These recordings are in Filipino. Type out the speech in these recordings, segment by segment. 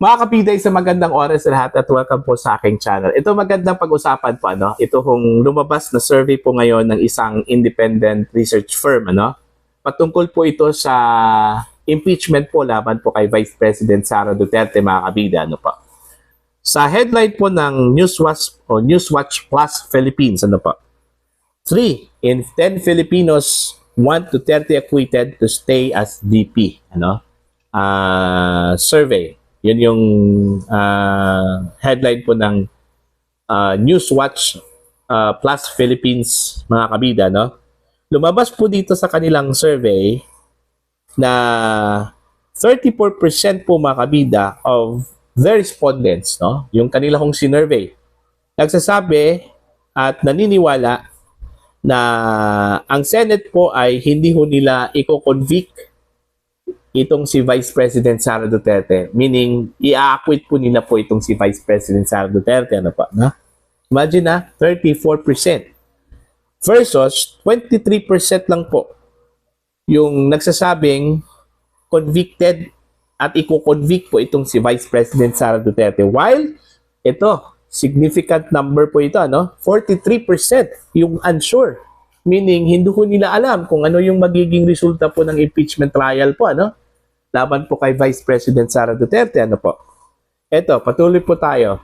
Mga kapitay, sa magandang oras sa lahat at welcome po sa aking channel. Ito magandang pag-usapan po, ano? Ito hong lumabas na survey po ngayon ng isang independent research firm, ano? Patungkol po ito sa impeachment po laban po kay Vice President Sara Duterte, mga kabida, ano po? Sa headline po ng Newswatch Plus Philippines, ano po? 3 in 10 Filipinos want Duterte acquitted to stay as VP, ano? Survey. Yun yung headline po ng Newswatch Plus Philippines, mga kabida, no? Lumabas po dito sa kanilang survey na 34% po, mga kabida, of the respondents, no? Yung kanila hong sinurvey, nagsasabi at naniniwala na ang Senate po ay hindi ho nila i-convict itong si Vice President Sara Duterte. Meaning, i-acquit po nila po itong si Vice President Sara Duterte. Ano pa? Na? Imagine na, 34%. Versus 23% lang po yung nagsasabing convicted at i-convict po itong si Vice President Sara Duterte. While, ito, significant number po ito, ano? 43% yung unsure. Meaning, hindi ko nila alam kung ano yung magiging resulta po ng impeachment trial po, ano? Laban po kay Vice President Sara Duterte, ano po? Eto, patuloy po tayo.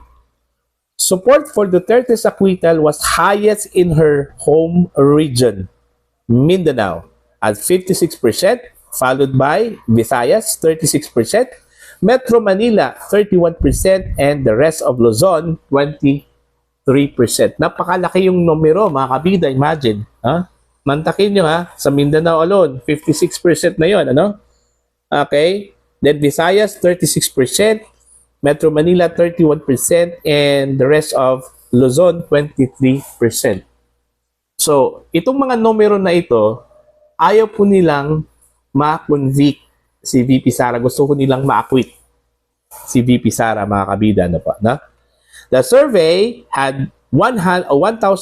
Support for Duterte's acquittal was highest in her home region, Mindanao, at 56%, followed by Visayas, 36%, Metro Manila, 31%, and the rest of Luzon, 23%. Napakalaki yung numero, mga kabida, imagine. Ha? Mantakin nyo, ha? Sa Mindanao alone, 56% na yon, ano? Okay? Then Visayas, 36%, Metro Manila, 31%, and the rest of Luzon, 23%. So, itong mga numero na ito, ayaw po nilang ma-convict si VP Sara. Gusto ko nilang ma-acquit si VP Sara, mga kabida, na pa, na? The survey had 1,814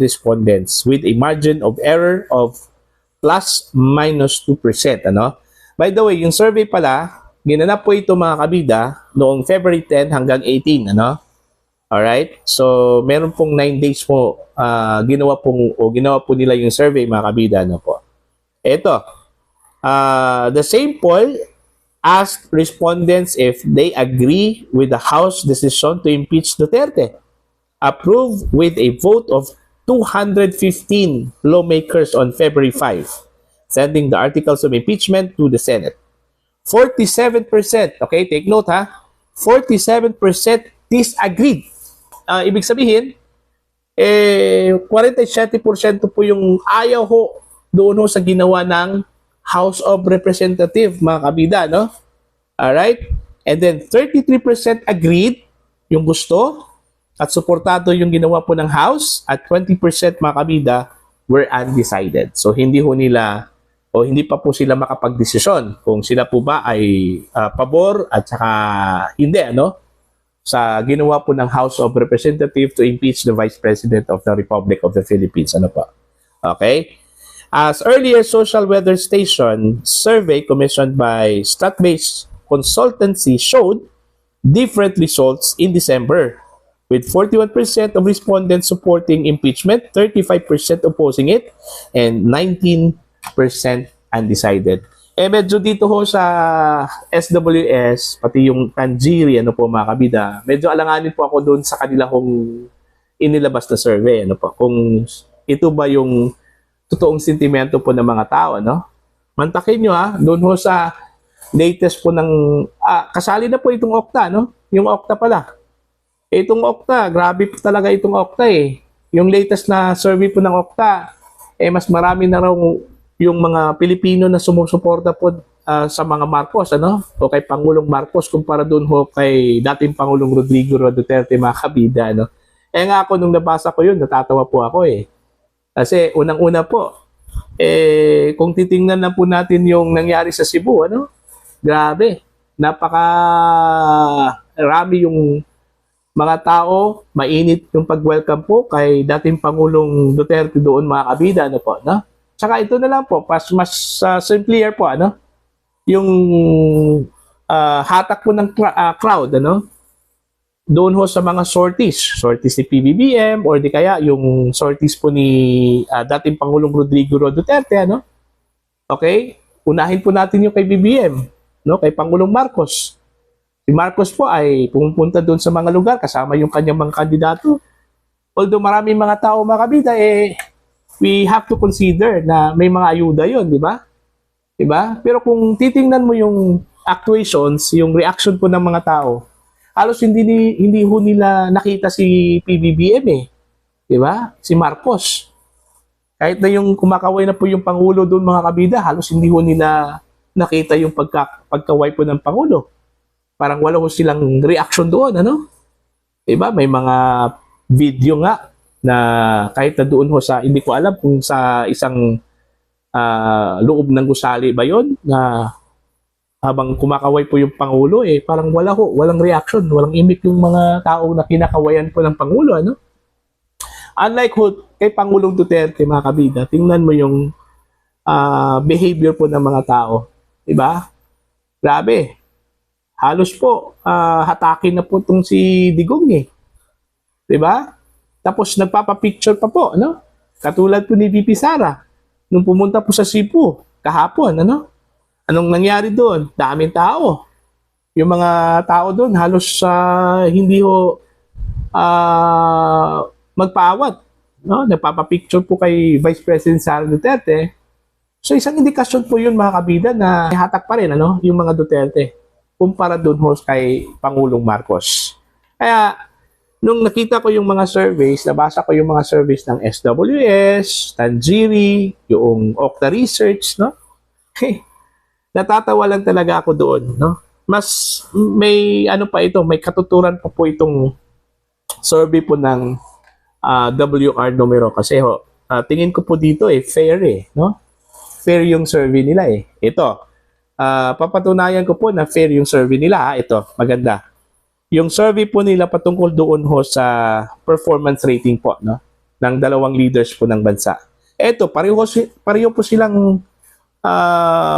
respondents with a margin of error of plus minus 2%. Ano? By the way, yung survey pala, ginanap po ito, mga kabida, noong February 10 hanggang 18. Ano? Alright? So, meron pong 9 days po ginawa po nila yung survey, mga kabida. Ano po? Ito. The same poll asked respondents if they agree with the House decision to impeach Duterte. Approved with a vote of 215 lawmakers on February 5, sending the articles of impeachment to the Senate. 47%, okay, take note, ha, 47% disagreed. Ibig sabihin, 47% po yung ayaw ho doon ho sa ginawa ng House of Representatives, mga kabida, no? Alright? And then 33% agreed, yung gusto, at suportado yung ginawa po ng House, at 20%, mga kabida, were undecided. So, hindi ho nila, o hindi pa po sila makapagdesisyon kung sila po ba ay pabor at saka hindi, ano? Sa ginawa po ng House of Representatives to impeach the Vice President of the Republic of the Philippines. Ano po? Okay? As earlier social weather station survey commissioned by StatBase Consultancy showed different results in December, with 41% of respondents supporting impeachment, 35% opposing it, and 19% undecided. Medyo dito ho sa SWS, pati yung Tanjiri, ano po, mga kabida, medyo alanganin po ako doon sa kanila kung inilabas na survey, ano po, kung ito ba yung totoong sentimento po ng mga tao, no? Mantakin nyo, ha, doon ho sa latest po ng, kasali na po itong Okta, no? Yung Okta pala. Itong Okta, grabe po talaga itong Okta, eh. Yung latest na survey po ng Okta, mas marami na raw yung mga Pilipino na sumusuporta po sa mga Marcos, ano? O kay Pangulong Marcos, kumpara doon ho kay dating Pangulong Rodrigo Duterte, mga kabida, no? Nga ako, nung nabasa ko yun, natatawa po ako, eh. Kasi unang-una po, kung titingnan na po natin yung nangyari sa Cebu, ano? Grabe. Rami yung mga tao, mainit yung pag-welcome po kay dating Pangulong Duterte doon, mga kabida, ano po, no? Tsaka ito na lang po, mas simpler po, ano? Yung hatak po ng crowd, ano? Doon ho sa mga sorties ni PBBM or di kaya yung sorties po ni dating Pangulong Rodrigo Duterte, ano? Okay? Unahin po natin yung kay BBM, no? Kay Pangulong Marcos. Si Marcos po ay pumunta doon sa mga lugar kasama yung kanyang mga kandidato. Although maraming mga tao mga kabida, we have to consider na may mga ayuda yon, di ba? Di ba? Pero kung titingnan mo yung actuations, yung reaction po ng mga tao, halos hindi ho nila nakita si PBBM di ba? Si Marcos. Kahit na yung kumakaway na po yung Pangulo doon mga kabida, halos hindi ho nila nakita yung pagkaway po ng Pangulo. Parang wala ho silang reaction doon, ano? Di ba? May mga video nga na kahit na doon ho sa, hindi ko alam kung sa isang loob ng gusali ba yon na habang kumakaway po yung Pangulo, parang walang reaction, walang imik yung mga tao na kinakawayan po ng Pangulo, ano? Unlike kay Pangulong Duterte, mga kabida, tingnan mo yung behavior po ng mga tao, di ba? Grabe. Halos po, hatakin na po itong si Digong, di ba? Tapos nagpapapicture pa po, ano? Katulad po ni VP Sara, nung pumunta po sa Cebu, kahapon, ano? Anong nangyari doon? Daming tao. Yung mga tao doon halos hindi ho magpaawat. No? Nagpapapicture po kay Vice President Sara Duterte. So isang indikasyon po yun mga kabida na hatak pa rin ano, yung mga Duterte kumpara doon ho kay Pangulong Marcos. Kaya nung nakita ko yung mga surveys, nabasa ko yung mga surveys ng SWS, Tanjiri, yung Okta Research, no? Natatawa lang talaga ako doon, no? Mas may ano pa ito, may katuturan pa po itong survey po ng WR numero kasi ho, tingin ko po dito fair no? Fair yung survey nila Ito, papatunayan ko po na fair yung survey nila Ito, maganda. Yung survey po nila patungkol doon ho sa performance rating po, no? Ng dalawang leaders po ng bansa. Ito, pareho po silang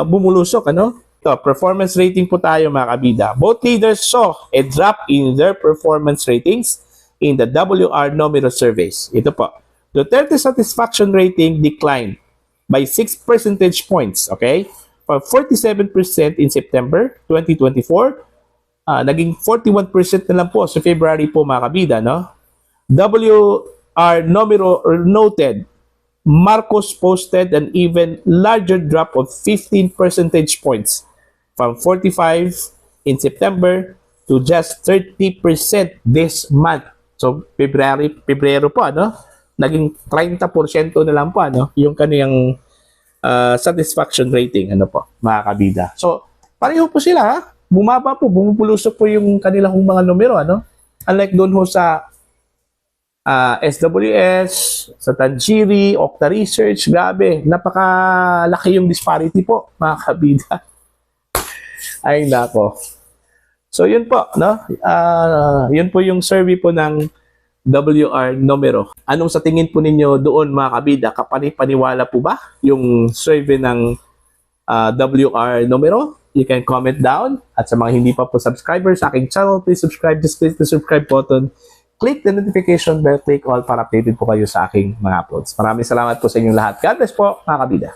bumulusok, ano? Ito, performance rating po tayo mga kabida. Both leaders saw a drop in their performance ratings in the WR numero surveys. Ito po. Duterte satisfaction rating declined by 6 percentage points, okay? From 47% in September 2024, naging 41% na lang po sa February po mga kabida, no? WR numero noted Marcos posted an even larger drop of 15 percentage points from 45 in September to just 30% this month. So, Pebrero po, ano? Naging 30% na lang po, ano? Yung kaniyang satisfaction rating, ano po, mga kabida. So, pareho po sila, ha? Bumaba po, bumupulusok po yung kanilang mga numero, ano? Unlike doon ho sa SWS, sa Tanjiri, Okta Research, grabe, napakalaki yung disparity po, mga kabida. Ay, nako. So, yun po, no? Yun po yung survey po ng WR numero. Anong sa tingin po ninyo doon, mga kabida? Kapani-paniwala po ba yung survey ng WR numero? You can comment down. At sa mga hindi pa po subscribers sa aking channel, please subscribe. Just click the subscribe button. Click the notification bell, click all para updated po kayo sa aking mga uploads. Maraming salamat po sa inyong lahat. God bless po, mga kabida.